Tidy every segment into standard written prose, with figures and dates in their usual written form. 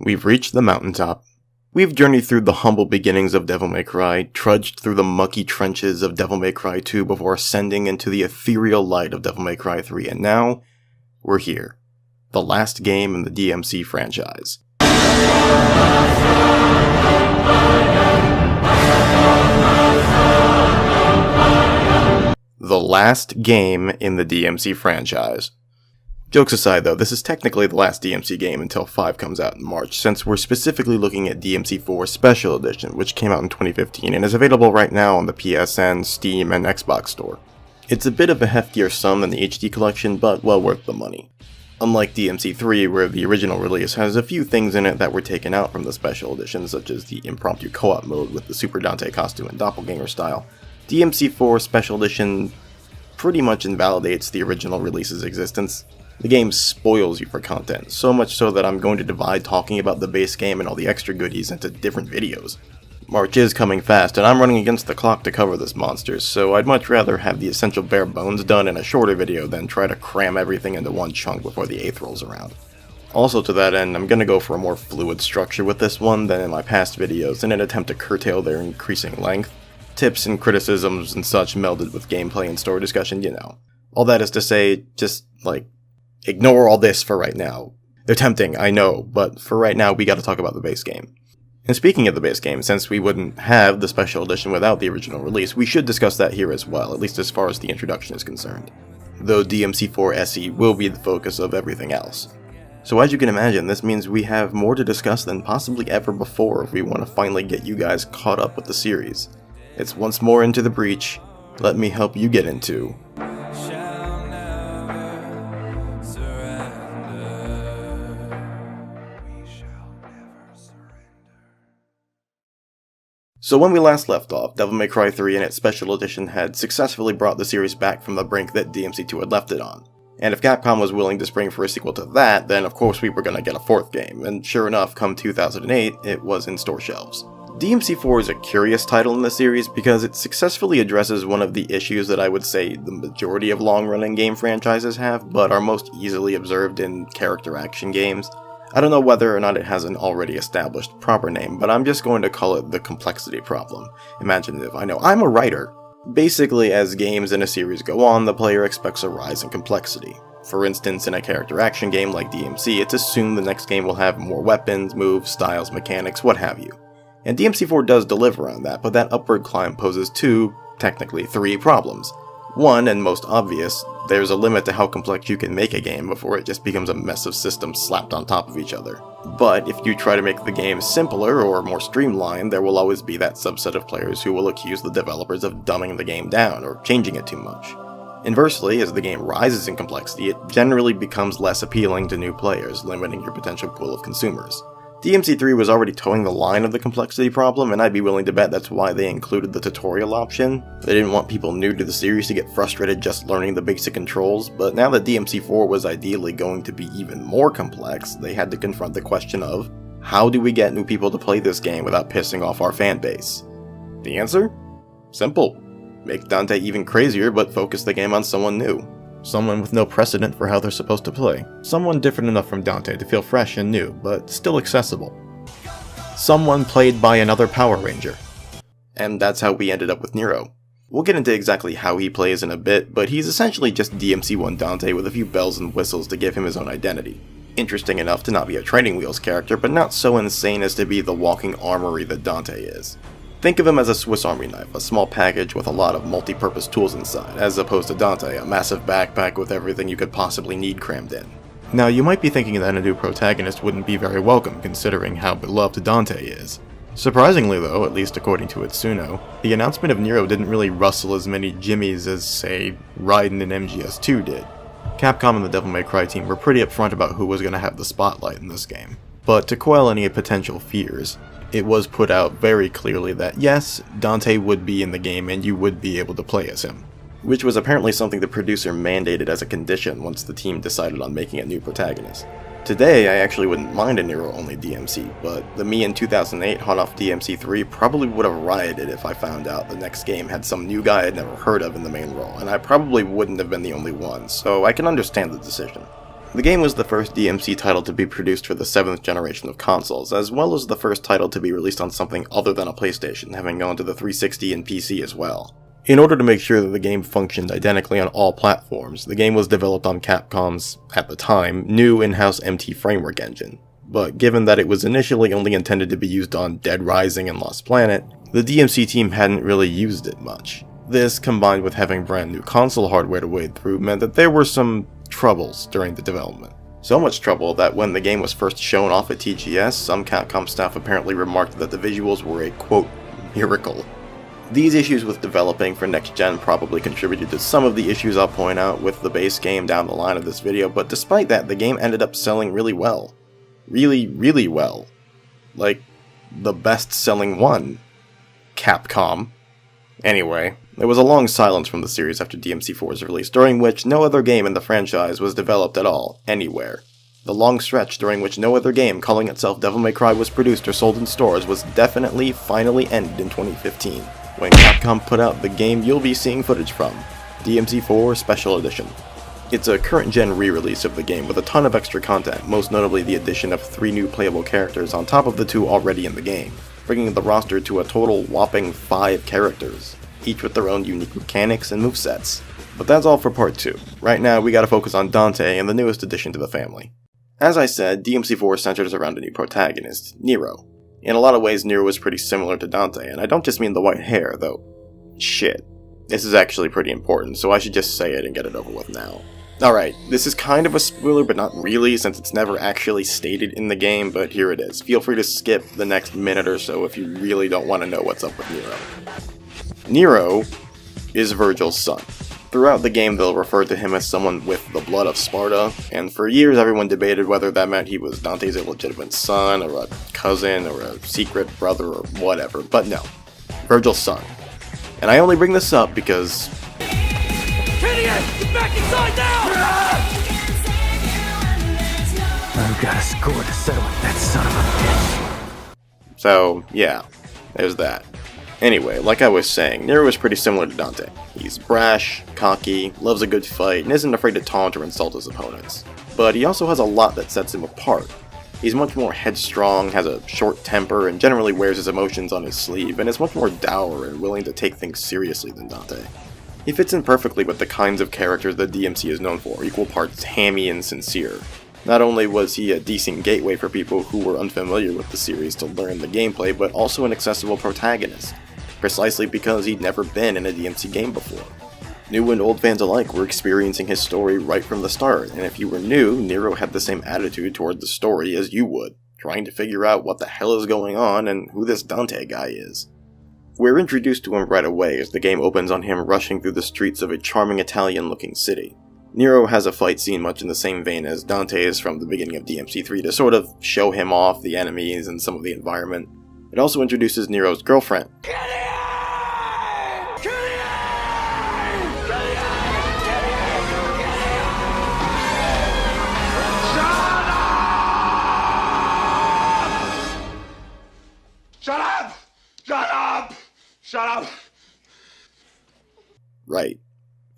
We've reached the mountaintop. We've journeyed through the humble beginnings of Devil May Cry, trudged through the mucky trenches of Devil May Cry 2 before ascending into the ethereal light of Devil May Cry 3, and now, we're here. The last game in the DMC franchise. The last game in the DMC franchise. Jokes aside though, this is technically the last DMC game until 5 comes out in March, since we're specifically looking at DMC4 Special Edition, which came out in 2015 and is available right now on the PSN, Steam, and Xbox Store. It's a bit of a heftier sum than the HD collection, but well worth the money. Unlike DMC3, where the original release has a few things in it that were taken out from the Special Edition, such as the impromptu co-op mode with the Super Dante costume and doppelganger style, DMC4 Special Edition pretty much invalidates the original release's existence. The game spoils you for content, so much so that I'm going to divide talking about the base game and all the extra goodies into different videos. March is coming fast, and I'm running against the clock to cover this monster, so I'd much rather have the essential bare bones done in a shorter video than try to cram everything into one chunk before the 8th rolls around. Also to that end, I'm gonna go for a more fluid structure with this one than in my past videos in an attempt to curtail their increasing length. Tips and criticisms and such melded with gameplay and story discussion, you know. All that is to say, just, ignore all this for right now. They're tempting, I know, but for right now we gotta talk about the base game. And speaking of the base game, since we wouldn't have the Special Edition without the original release, we should discuss that here as well, at least as far as the introduction is concerned. Though DMC4 SE will be the focus of everything else. So as you can imagine, this means we have more to discuss than possibly ever before if we want to finally get you guys caught up with the series. It's once more into the breach. Let me help you get into So when we last left off, Devil May Cry 3 and its Special Edition had successfully brought the series back from the brink that DMC2 had left it on. And if Capcom was willing to spring for a sequel to that, then of course we were gonna get a 4th game, and sure enough, come 2008, it was in store shelves. DMC4 is a curious title in the series because it successfully addresses one of the issues that I would say the majority of long-running game franchises have, but are most easily observed in character action games. I don't know whether or not it has an already established proper name, but I'm just going to call it the complexity problem. Imaginative, I know. I'm a writer. Basically, as games in a series go on, the player expects a rise in complexity. For instance, in a character action game like DMC, it's assumed the next game will have more weapons, moves, styles, mechanics, what have you. And DMC4 does deliver on that, but that upward climb poses 2, technically 3 problems. One, and most obvious, there's a limit to how complex you can make a game before it just becomes a mess of systems slapped on top of each other. But if you try to make the game simpler or more streamlined, there will always be that subset of players who will accuse the developers of dumbing the game down or changing it too much. Inversely, as the game rises in complexity, it generally becomes less appealing to new players, limiting your potential pool of consumers. DMC3 was already towing the line of the complexity problem, and I'd be willing to bet that's why they included the tutorial option. They didn't want people new to the series to get frustrated just learning the basic controls, but now that DMC4 was ideally going to be even more complex, they had to confront the question of, how do we get new people to play this game without pissing off our fanbase? The answer? Simple. Make Dante even crazier, but focus the game on someone new. Someone with no precedent for how they're supposed to play. Someone different enough from Dante to feel fresh and new, but still accessible. Someone played by another Power Ranger. And that's how we ended up with Nero. We'll get into exactly how he plays in a bit, but he's essentially just DMC1 Dante with a few bells and whistles to give him his own identity. Interesting enough to not be a Training Wheels character, but not so insane as to be the walking armory that Dante is. Think of him as a Swiss Army knife, a small package with a lot of multi-purpose tools inside, as opposed to Dante, a massive backpack with everything you could possibly need crammed in. Now, you might be thinking that a new protagonist wouldn't be very welcome considering how beloved Dante is. Surprisingly though, at least according to Itsuno, the announcement of Nero didn't really rustle as many jimmies as, say, Raiden in MGS2 did. Capcom and the Devil May Cry team were pretty upfront about who was going to have the spotlight in this game. But to quell any potential fears, it was put out very clearly that yes, Dante would be in the game and you would be able to play as him. Which was apparently something the producer mandated as a condition once the team decided on making a new protagonist. Today, I actually wouldn't mind a Nero-only DMC, but the me in 2008 hot off DMC3 probably would have rioted if I found out the next game had some new guy I'd never heard of in the main role, and I probably wouldn't have been the only one, so I can understand the decision. The game was the first DMC title to be produced for the 7th generation of consoles, as well as the first title to be released on something other than a PlayStation, having gone to the 360 and PC as well. In order to make sure that the game functioned identically on all platforms, the game was developed on Capcom's, at the time, new in-house MT framework engine. But given that it was initially only intended to be used on Dead Rising and Lost Planet, the DMC team hadn't really used it much. This, combined with having brand new console hardware to wade through, meant that there were some troubles during the development. So much trouble that when the game was first shown off at TGS, some Capcom staff apparently remarked that the visuals were a, quote, miracle. These issues with developing for next gen probably contributed to some of the issues I'll point out with the base game down the line of this video, but despite that, the game ended up selling really well. Really, really well. Like, the best-selling one. Capcom. Anyway, there was a long silence from the series after DMC4's release, during which no other game in the franchise was developed at all, anywhere. The long stretch during which no other game calling itself Devil May Cry was produced or sold in stores was definitely finally ended in 2015, when Capcom put out the game you'll be seeing footage from, DMC4 Special Edition. It's a current-gen re-release of the game with a ton of extra content, most notably the addition of 3 new playable characters on top of the 2 already in the game, bringing the roster to a total whopping 5 characters, each with their own unique mechanics and movesets. But that's all for part 2. Right now, we gotta focus on Dante and the newest addition to the family. As I said, DMC4 centers around a new protagonist, Nero. In a lot of ways, Nero is pretty similar to Dante, and I don't just mean the white hair, though. Shit. This is actually pretty important, so I should just say it and get it over with now. Alright, this is kind of a spoiler, but not really, since it's never actually stated in the game, but here it is. Feel free to skip the next minute or so if you really don't want to know what's up with Nero. Nero is Virgil's son. Throughout the game, they'll refer to him as someone with the blood of Sparta, and for years everyone debated whether that meant he was Dante's illegitimate son, or a cousin, or a secret brother, or whatever, but no. Virgil's son. And I only bring this up because... Get back inside now! I've got a score to settle with that son of a bitch. So, yeah, there's that. Anyway, like I was saying, Nero is pretty similar to Dante. He's brash, cocky, loves a good fight, and isn't afraid to taunt or insult his opponents. But he also has a lot that sets him apart. He's much more headstrong, has a short temper, and generally wears his emotions on his sleeve, and is much more dour and willing to take things seriously than Dante. He fits in perfectly with the kinds of characters that DMC is known for, equal parts hammy and sincere. Not only was he a decent gateway for people who were unfamiliar with the series to learn the gameplay, but also an accessible protagonist, precisely because he'd never been in a DMC game before. New and old fans alike were experiencing his story right from the start, and if you were new, Nero had the same attitude toward the story as you would, trying to figure out what the hell is going on and who this Dante guy is. We're introduced to him right away as the game opens on him rushing through the streets of a charming Italian-looking city. Nero has a fight scene much in the same vein as Dante's from the beginning of DMC3 to sort of show him off the enemies and some of the environment. It also introduces Nero's girlfriend. Shut up! Shut up! Shut up! Right.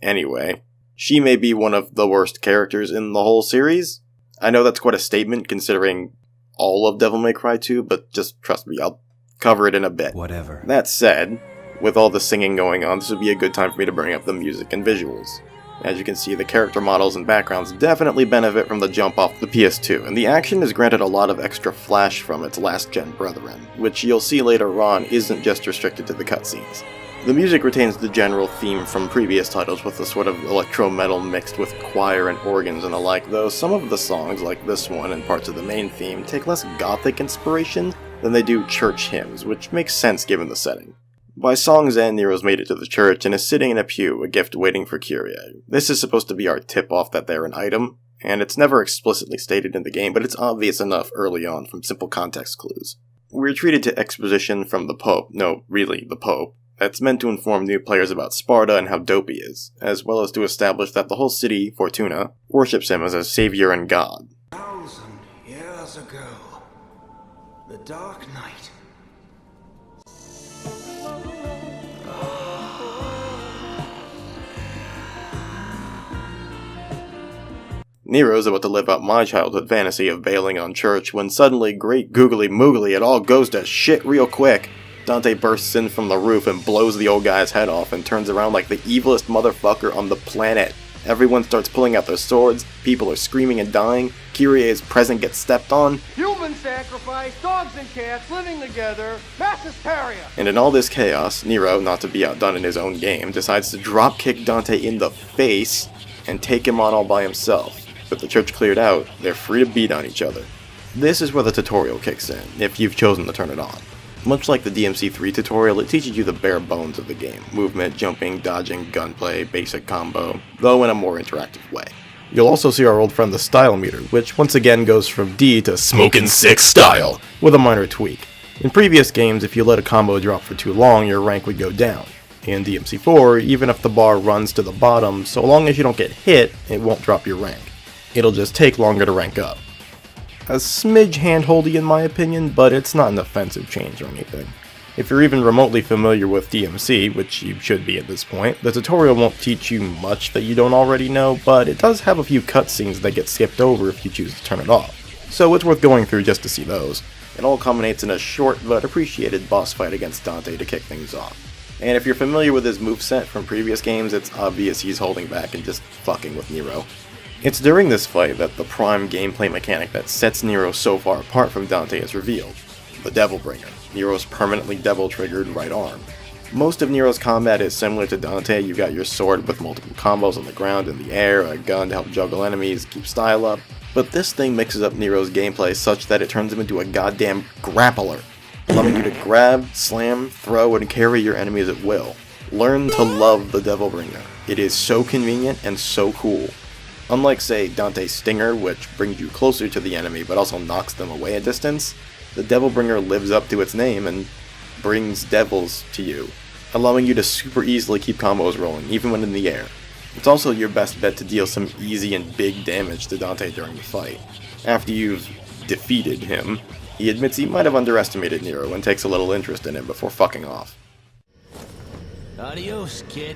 Anyway, she may be one of the worst characters in the whole series. I know that's quite a statement considering all of Devil May Cry 2, but just trust me, I'll cover it in a bit. Whatever. That said, with all the singing going on, this would be a good time for me to bring up the music and visuals. As you can see, the character models and backgrounds definitely benefit from the jump off the PS2, and the action is granted a lot of extra flash from its last-gen brethren, which you'll see later on isn't just restricted to the cutscenes. The music retains the general theme from previous titles with a sort of electro-metal mixed with choir and organs and the like, though some of the songs, like this one and parts of the main theme, take less gothic inspiration than they do church hymns, which makes sense given the setting. By song's end, Nero's made it to the church and is sitting in a pew, a gift waiting for Kyrie. This is supposed to be our tip-off that they're an item, and it's never explicitly stated in the game, but it's obvious enough early on from simple context clues. We're treated to exposition from the Pope, no, really, the Pope, that's meant to inform new players about Sparta and how dope he is, as well as to establish that the whole city, Fortuna, worships him as a savior and god. 1,000 years ago, the Dark Knight. Nero's about to live out my childhood fantasy of bailing on church when suddenly, great googly moogly, it all goes to shit real quick. Dante bursts in from the roof and blows the old guy's head off and turns around like the evilest motherfucker on the planet. Everyone starts pulling out their swords, people are screaming and dying, Kyrie's present gets stepped on. Human sacrifice, dogs and cats living together, mass hysteria! And in all this chaos, Nero, not to be outdone in his own game, decides to dropkick Dante in the face and take him on all by himself. With the church cleared out, they're free to beat on each other. This is where the tutorial kicks in, if you've chosen to turn it on. Much like the DMC3 tutorial, it teaches you the bare bones of the game. Movement, jumping, dodging, gunplay, basic combo, though in a more interactive way. You'll also see our old friend the style meter, which once again goes from D to smokin' sick style, with a minor tweak. In previous games, if you let a combo drop for too long, your rank would go down. In DMC4, even if the bar runs to the bottom, so long as you don't get hit, it won't drop your rank. It'll just take longer to rank up. A smidge handholdy in my opinion, but it's not an offensive change or anything. If you're even remotely familiar with DMC, which you should be at this point, the tutorial won't teach you much that you don't already know, but it does have a few cutscenes that get skipped over if you choose to turn it off. So it's worth going through just to see those. It all culminates in a short but appreciated boss fight against Dante to kick things off. And if you're familiar with his moveset from previous games, it's obvious he's holding back and just fucking with Nero. It's during this fight that the prime gameplay mechanic that sets Nero so far apart from Dante is revealed. The Devil Bringer, Nero's permanently devil-triggered right arm. Most of Nero's combat is similar to Dante. You've got your sword with multiple combos on the ground and the air, a gun to help juggle enemies, keep style up, but this thing mixes up Nero's gameplay such that it turns him into a goddamn grappler, allowing you to grab, slam, throw, and carry your enemies at will. Learn to love the Devil Bringer. It is so convenient and so cool. Unlike, say, Dante's Stinger, which brings you closer to the enemy but also knocks them away a distance, the Devil Bringer lives up to its name and brings devils to you, allowing you to super easily keep combos rolling, even when in the air. It's also your best bet to deal some easy and big damage to Dante during the fight. After you've defeated him, he admits he might have underestimated Nero and takes a little interest in him before fucking off. Adios, kid.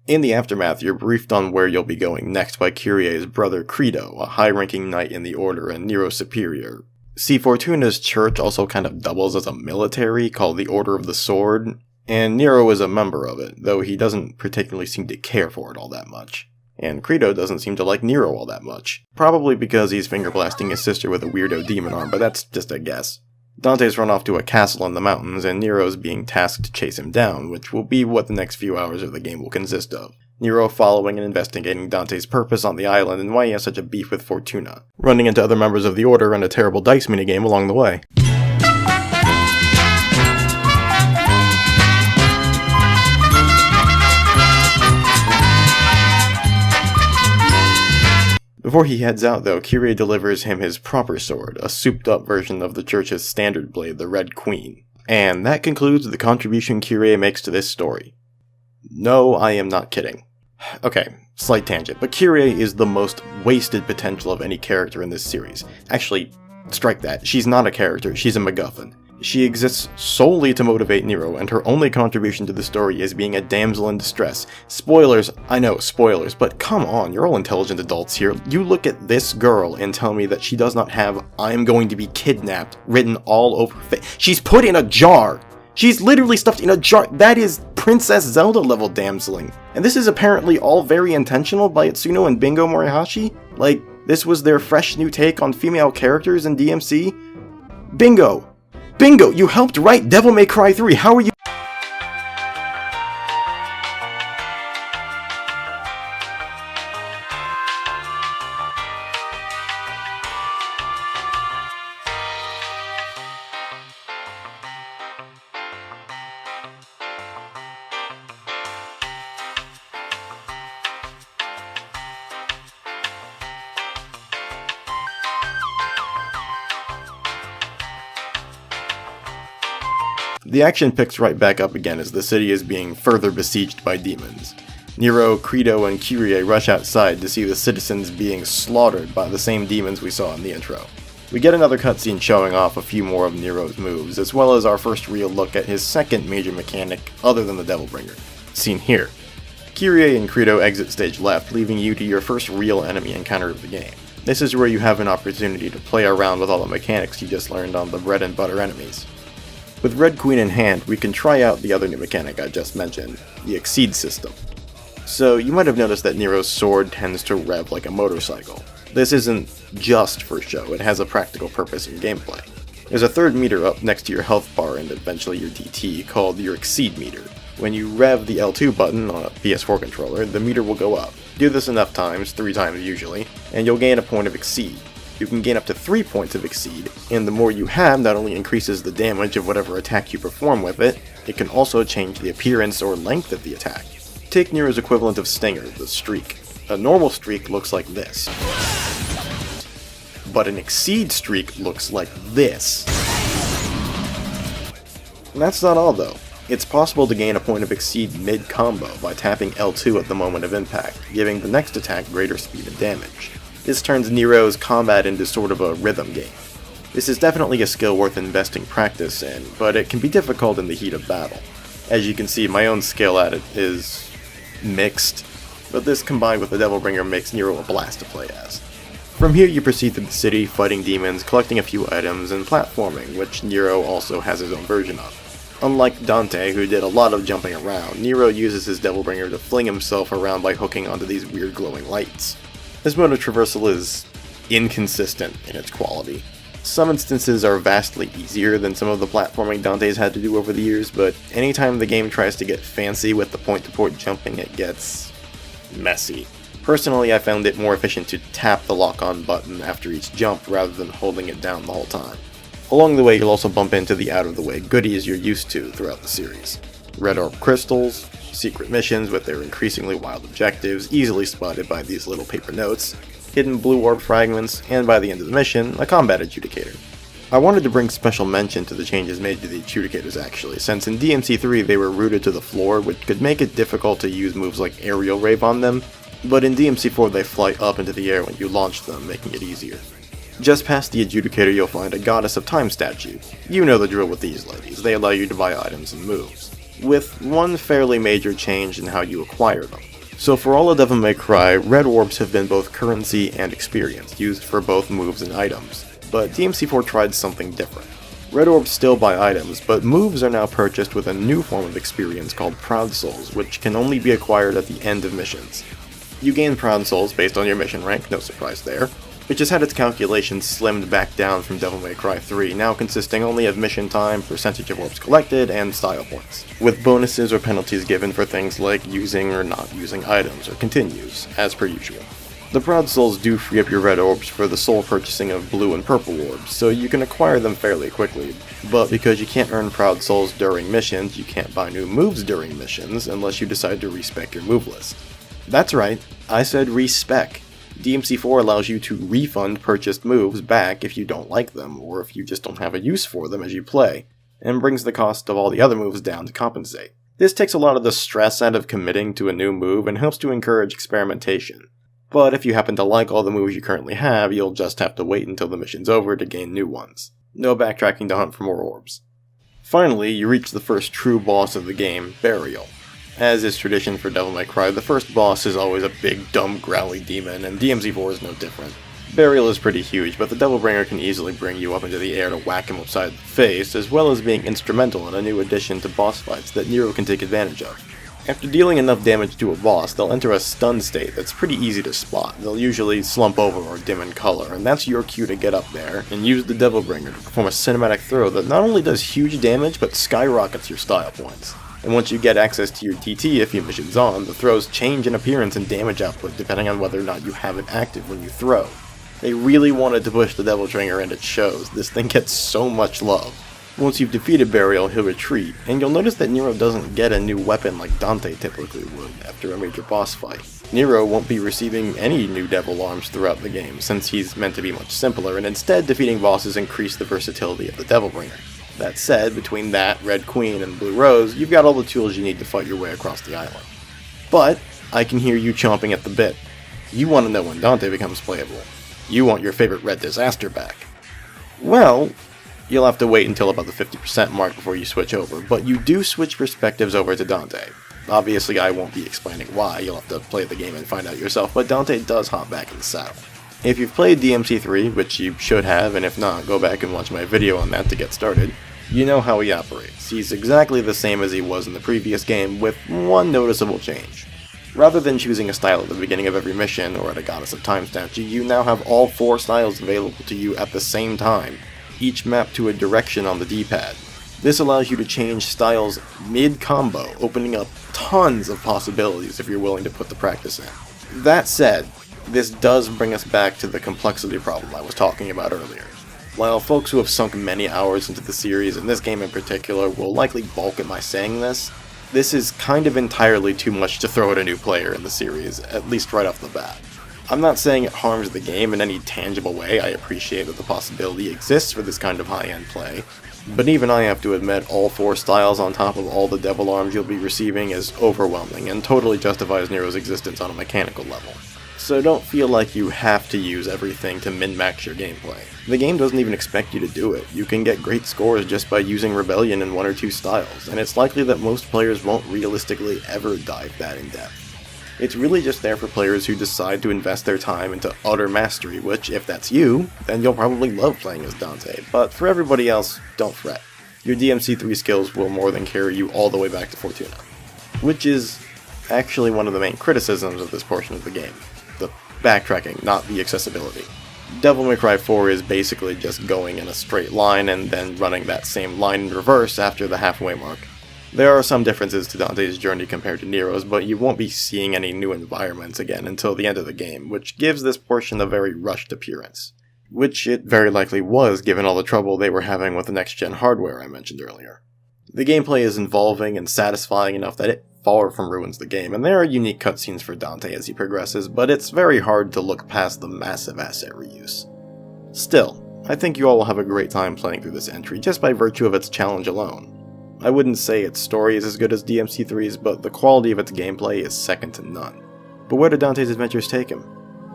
In the aftermath, you're briefed on where you'll be going next by Kyrie's brother Credo, a high-ranking knight in the Order and Nero's superior. See, Fortuna's church also kind of doubles as a military called the Order of the Sword, and Nero is a member of it, though he doesn't particularly seem to care for it all that much. And Credo doesn't seem to like Nero all that much, probably because he's finger-blasting his sister with a weirdo demon arm, but that's just a guess. Dante's run off to a castle in the mountains, and Nero's being tasked to chase him down, which will be what the next few hours of the game will consist of. Nero following and investigating Dante's purpose on the island and why he has such a beef with Fortuna, running into other members of the Order and a terrible dice minigame along the way. Before he heads out though, Kyrie delivers him his proper sword, a souped up version of the church's standard blade, the Red Queen. And that concludes the contribution Kyrie makes to this story. No, I am not kidding. Okay, slight tangent, but Kyrie is the most wasted potential of any character in this series. Actually, strike that, she's not a character, she's a MacGuffin. She exists solely to motivate Nero, and her only contribution to the story is being a damsel in distress. Spoilers, I know, spoilers, but come on, you're all intelligent adults here. You look at this girl and tell me that she does not have "I'm going to be kidnapped" written all over her face. She's put in a jar! She's literally stuffed in a jar! That is Princess Zelda level damseling. And this is apparently all very intentional by Itsuno and Bingo Morihashi? Like, this was their fresh new take on female characters in DMC? Bingo! Bingo! You helped write Devil May Cry 3, how are you— The action picks right back up again as the city is being further besieged by demons. Nero, Credo, and Kyrie rush outside to see the citizens being slaughtered by the same demons we saw in the intro. We get another cutscene showing off a few more of Nero's moves, as well as our first real look at his second major mechanic other than the Devil Bringer, seen here. Kyrie and Credo exit stage left, leaving you to your first real enemy encounter of the game. This is where you have an opportunity to play around with all the mechanics you just learned on the bread and butter enemies. With Red Queen in hand, we can try out the other new mechanic I just mentioned, the Exceed system. So you might have noticed that Nero's sword tends to rev like a motorcycle. This isn't just for show, it has a practical purpose in gameplay. There's a third meter up next to your health bar and eventually your DT called your Exceed meter. When you rev the L2 button on a PS4 controller, the meter will go up. Do this enough times, 3 times usually, and you'll gain a point of Exceed. You can gain up to 3 points of Exceed, and the more you have not only increases the damage of whatever attack you perform with it, it can also change the appearance or length of the attack. Take Nero's equivalent of Stinger, the streak. A normal streak looks like this, but an Exceed streak looks like this. And that's not all though. It's possible to gain a point of Exceed mid-combo by tapping L2 at the moment of impact, giving the next attack greater speed and damage. This turns Nero's combat into sort of a rhythm game. This is definitely a skill worth investing practice in, but it can be difficult in the heat of battle. As you can see, my own skill at it is mixed, but this combined with the Devilbringer makes Nero a blast to play as. From here you proceed through the city, fighting demons, collecting a few items, and platforming, which Nero also has his own version of. Unlike Dante, who did a lot of jumping around, Nero uses his Devilbringer to fling himself around by hooking onto these weird glowing lights. This mode of traversal is inconsistent in its quality. Some instances are vastly easier than some of the platforming Dante's had to do over the years, but anytime the game tries to get fancy with the point-to-point jumping, it gets messy. Personally, I found it more efficient to tap the lock-on button after each jump rather than holding it down the whole time. Along the way, you'll also bump into the out-of-the-way goodies you're used to throughout the series. Red Orb Crystals, secret missions with their increasingly wild objectives, easily spotted by these little paper notes, hidden blue orb fragments, and by the end of the mission, a combat adjudicator. I wanted to bring special mention to the changes made to the adjudicators actually, since in DMC3 they were rooted to the floor, which could make it difficult to use moves like Aerial Rave on them, but in DMC4 they fly up into the air when you launch them, making it easier. Just past the adjudicator you'll find a Goddess of Time statue. You know the drill with these ladies, they allow you to buy items and moves, with one fairly major change in how you acquire them. So for all of Devil May Cry, red orbs have been both currency and experience, used for both moves and items, but DMC4 tried something different. Red orbs still buy items, but moves are now purchased with a new form of experience called Proud Souls, which can only be acquired at the end of missions. You gain Proud Souls based on your mission rank, no surprise there, which has had its calculations slimmed back down from Devil May Cry 3, now consisting only of mission time, percentage of orbs collected, and style points, with bonuses or penalties given for things like using or not using items or continues, as per usual. The Proud Souls do free up your red orbs for the sole purchasing of blue and purple orbs, so you can acquire them fairly quickly, but because you can't earn Proud Souls during missions, you can't buy new moves during missions unless you decide to respec your move list. That's right, I said respec. DMC4 allows you to refund purchased moves back if you don't like them, or if you just don't have a use for them as you play, and brings the cost of all the other moves down to compensate. This takes a lot of the stress out of committing to a new move and helps to encourage experimentation. But if you happen to like all the moves you currently have, you'll just have to wait until the mission's over to gain new ones. No backtracking to hunt for more orbs. Finally, you reach the first true boss of the game, Burial. As is tradition for Devil May Cry, the first boss is always a big, dumb, growly demon, and DMC4 is no different. Burial is pretty huge, but the Devilbringer can easily bring you up into the air to whack him upside the face, as well as being instrumental in a new addition to boss fights that Nero can take advantage of. After dealing enough damage to a boss, they'll enter a stun state that's pretty easy to spot. They'll usually slump over or dim in color, and that's your cue to get up there and use the Devilbringer to perform a cinematic throw that not only does huge damage, but skyrockets your style points. And once you get access to your DT a few missions on, the throws change in appearance and damage output depending on whether or not you have it active when you throw. They really wanted to push the Devilbringer, and it shows. This thing gets so much love. Once you've defeated Burial, he'll retreat, and you'll notice that Nero doesn't get a new weapon like Dante typically would after a major boss fight. Nero won't be receiving any new devil arms throughout the game, since he's meant to be much simpler, and instead defeating bosses increase the versatility of the Devilbringer. That said, between that, Red Queen, and Blue Rose, you've got all the tools you need to fight your way across the island. But, I can hear you chomping at the bit. You want to know when Dante becomes playable. You want your favorite Red Disaster back. Well, you'll have to wait until about the 50% mark before you switch over, but you do switch perspectives over to Dante. Obviously I won't be explaining why, you'll have to play the game and find out yourself, but Dante does hop back in the saddle. If you've played DMC3, which you should have, and if not, go back and watch my video on that to get started, you know how he operates. He's exactly the same as he was in the previous game, with one noticeable change. Rather than choosing a style at the beginning of every mission, or at a Goddess of Time statue, you now have all 4 styles available to you at the same time, each mapped to a direction on the D-pad. This allows you to change styles mid-combo, opening up tons of possibilities if you're willing to put the practice in. That said, this does bring us back to the complexity problem I was talking about earlier. While folks who have sunk many hours into the series, and this game in particular, will likely balk at my saying this is kind of entirely too much to throw at a new player in the series, at least right off the bat. I'm not saying it harms the game in any tangible way. I appreciate that the possibility exists for this kind of high-end play, but even I have to admit all 4 styles on top of all the devil arms you'll be receiving is overwhelming and totally justifies Nero's existence on a mechanical level. So don't feel like you have to use everything to min-max your gameplay. The game doesn't even expect you to do it. You can get great scores just by using Rebellion in 1 or 2 styles, and it's likely that most players won't realistically ever dive that in depth. It's really just there for players who decide to invest their time into utter mastery, which, if that's you, then you'll probably love playing as Dante, but for everybody else, don't fret. Your DMC3 skills will more than carry you all the way back to Fortuna. Which is actually one of the main criticisms of this portion of the game. The backtracking, not the accessibility. Devil May Cry 4 is basically just going in a straight line and then running that same line in reverse after the halfway mark. There are some differences to Dante's journey compared to Nero's, but you won't be seeing any new environments again until the end of the game, which gives this portion a very rushed appearance. Which it very likely was given all the trouble they were having with the next-gen hardware I mentioned earlier. The gameplay is involving and satisfying enough that it far from ruins the game, and there are unique cutscenes for Dante as he progresses, but it's very hard to look past the massive asset reuse. Still, I think you all will have a great time playing through this entry just by virtue of its challenge alone. I wouldn't say its story is as good as DMC3's, but the quality of its gameplay is second to none. But where do Dante's adventures take him?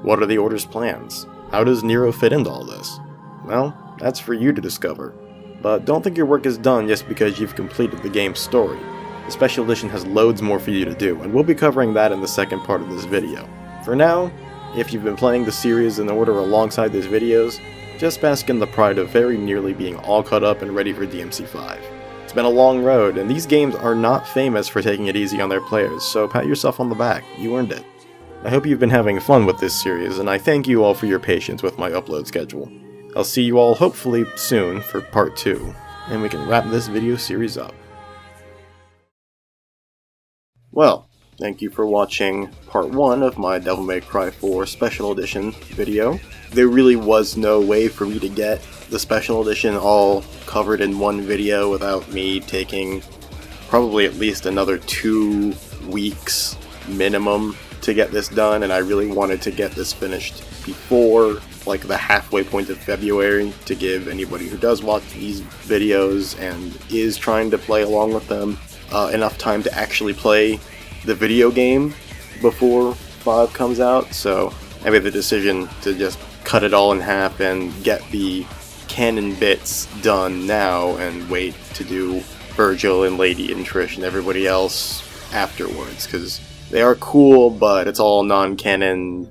What are the Order's plans? How does Nero fit into all this? Well, that's for you to discover. But don't think your work is done just because you've completed the game's story. The Special Edition has loads more for you to do, and we'll be covering that in the second part of this video. For now, if you've been playing the series in order alongside these videos, just bask in the pride of very nearly being all caught up and ready for DMC5. It's been a long road, and these games are not famous for taking it easy on their players, so pat yourself on the back, you earned it. I hope you've been having fun with this series, and I thank you all for your patience with my upload schedule. I'll see you all hopefully soon for part 2, and we can wrap this video series up. Well, thank you for watching part 1 of my Devil May Cry 4 Special Edition video. There really was no way for me to get the Special Edition all covered in one video without me taking probably at least another 2 weeks minimum to get this done, and I really wanted to get this finished before like the halfway point of February to give anybody who does watch these videos and is trying to play along with them enough time to actually play the video game before 5 comes out. So I made the decision to just cut it all in half and get the canon bits done now and wait to do Virgil and Lady and Trish and everybody else afterwards, because they are cool, but it's all non-canon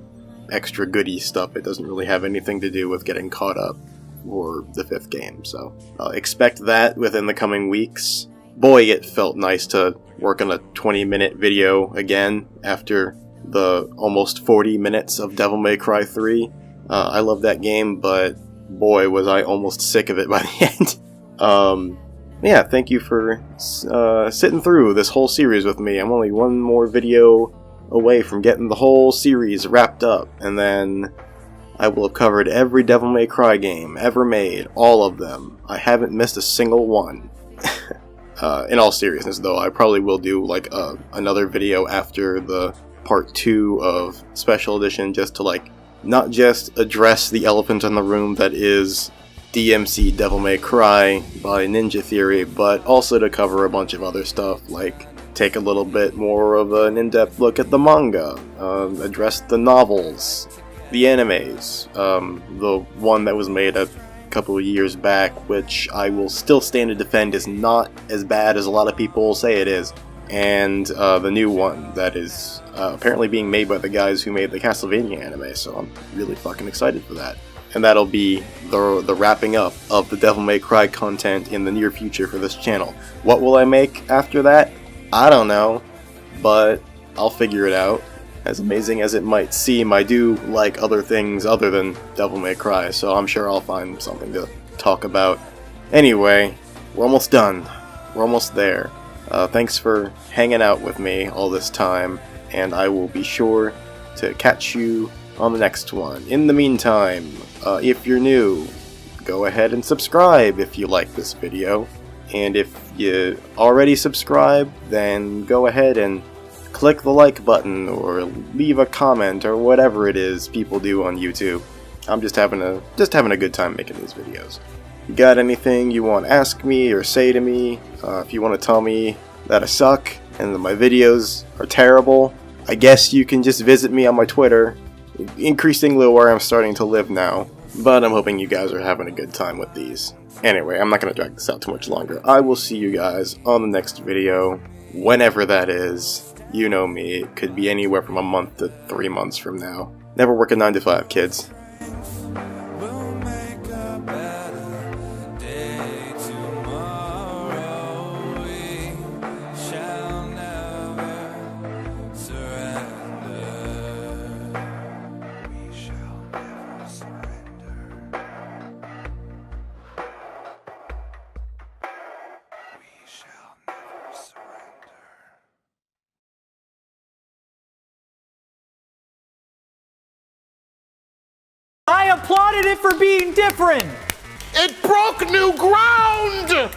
extra goody stuff. It doesn't really have anything to do with getting caught up for the 5th game, so expect that within the coming weeks. Boy, it felt nice to work on a 20-minute video again after the almost 40 minutes of Devil May Cry 3. I love that game, but boy, was I almost sick of it by the end. Yeah, thank you for sitting through this whole series with me. I'm only one more video away from getting the whole series wrapped up, and then I will have covered every Devil May Cry game ever made, all of them. I haven't missed a single one. In all seriousness, though, I probably will do like another video after the part 2 of Special Edition, just to like not just address the elephant in the room that is DMC Devil May Cry by Ninja Theory, but also to cover a bunch of other stuff, like take a little bit more of an in-depth look at the manga, address the novels, the animes, the one that was made a couple of years back, which I will still stand to defend is not as bad as a lot of people say it is. and the new one that is apparently being made by the guys who made the Castlevania anime, so I'm really fucking excited for that. And that'll be the wrapping up of the Devil May Cry content in the near future for this channel. What will I make after that? I don't know, but I'll figure it out. As amazing as it might seem, I do like other things other than Devil May Cry, so I'm sure I'll find something to talk about. Anyway, we're almost done. We're almost there. Thanks for hanging out with me all this time, and I will be sure to catch you on the next one. In the meantime, if you're new, go ahead and subscribe if you like this video. And if you already subscribe, then go ahead and click the like button or leave a comment or whatever it is people do on YouTube. I'm just having a good time making these videos. You got anything you want to ask me or say to me? If you want to tell me that I suck and that my videos are terrible, I guess you can just visit me on my Twitter, increasingly where I'm starting to live now. But I'm hoping you guys are having a good time with these. Anyway, I'm not going to drag this out too much longer. I will see you guys on the next video, whenever that is. You know me, it could be anywhere from a month to 3 months from now. Never work a 9 to 5, kids. I applauded it for being different! It broke new ground!